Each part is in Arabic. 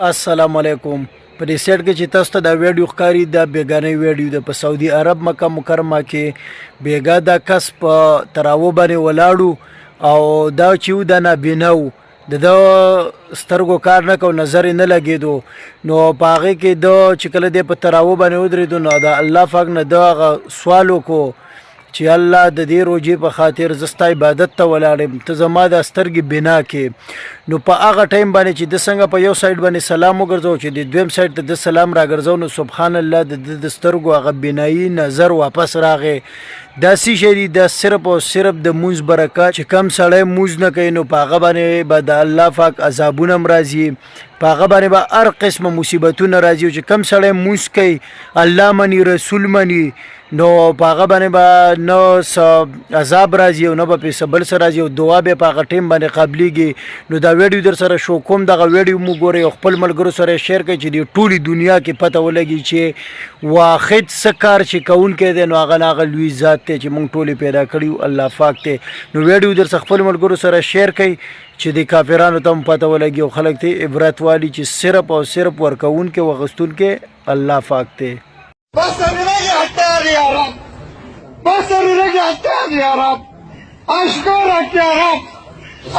السلام علیکم. په دې سیټ کې چې تاسو ته دا ویډیو ښکاري دا بیګانه ویډیو ده. په سعودي عرب مکه مکرمه کې بیګا دا کس په تراوه باندې ولاړو او دا چې و دا نابینا و، د ده سترګو کار نه کو، نظر یې نه لګېدو. نو په هغې کې ده چې کله دی په تراوه باندې ودرېدو نو د الله پاک نه ده هغه سوال وکړو چې الله د دې روجې په خاطر زه ستا عبادت ته ولاړ یم، ته زما دا سترګې بنا کې. نو په هغه ټایم باندې چې د څنګه په یو سایډ باندې سلام وګرځو چې د دویم سایډ ته د سلام راګرځو نو سبحان الله د سترګو هغه بنایي نظر واپس راغی. دا څه شی دی؟ دا صرف او صرف د مونځ برکات چې کم سړی مونځ نه کوي نو په هغه باندې به د الله پاک عذابونه هم راځي، په هغه باندې به هر قسمه مصیبتونه راځي. چې کم سړی مونځ کوي، الله مني، رسول مني، نو په هغه باندې به نه عذاب راځي او نه به پې څه بل څه راځي او دعا به په هغه ټیم باندې قبلیږي. نو دا ویډیو در سره شو کوم، دغه ویډیو مو ګورئ او خپل ملګرو سره شیر کړئ چې د ټولې دنیا کې پته ولګي چې واحد څه کار چې کوونکی دی نو هغه نه هغه لوی ذات دی چې موږ ټولې پیدا کړي یو، الله پاک دی. نو ویډیو در سره خپل ملګرو سره شیر کړئ چې د کافرانو ته هم پته ولګي او خلک ته عبرت والي چې صرف او صرف ورکوونکی او اخیستونکی الله پاک دی. بصري رجع تاني يا رب، بصري رجع تاني يا رب، أشكرك يا رب،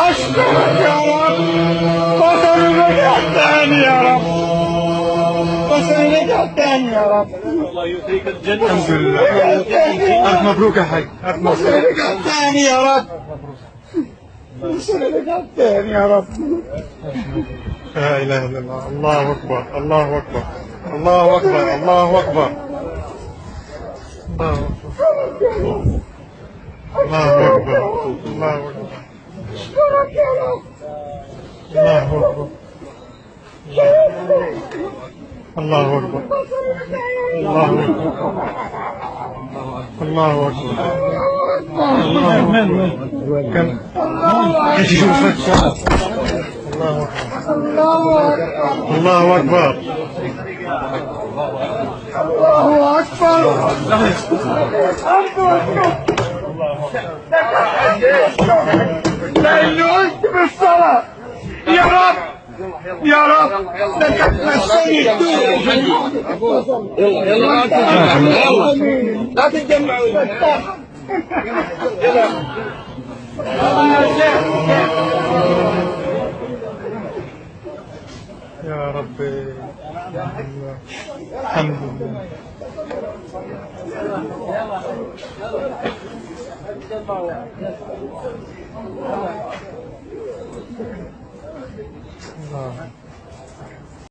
أشكرك يا رب، بصري رجع تاني يا رب، بصري رجع تاني يا رب. الله يعطيك الجنة. الحمد لله. ألف مبروك يا حاج. بصري رجع تاني يا رب، بصري رجع تاني يا رب. لا إله إلا الله. الله أكبر، الله أكبر، الله أكبر، الله أكبر، الله أكبر، الله أكبر، أشكرك يا رب، الله أكبر، الله أكبر، الله أكبر، الله أكبر، كم الله أكبر، الله أكبر، الله أكبر، لأنه أنت بالصلاة يا رب، يا رب لك السيد. يلا لا تتجمعوا يا ربي. الحمد لله. الله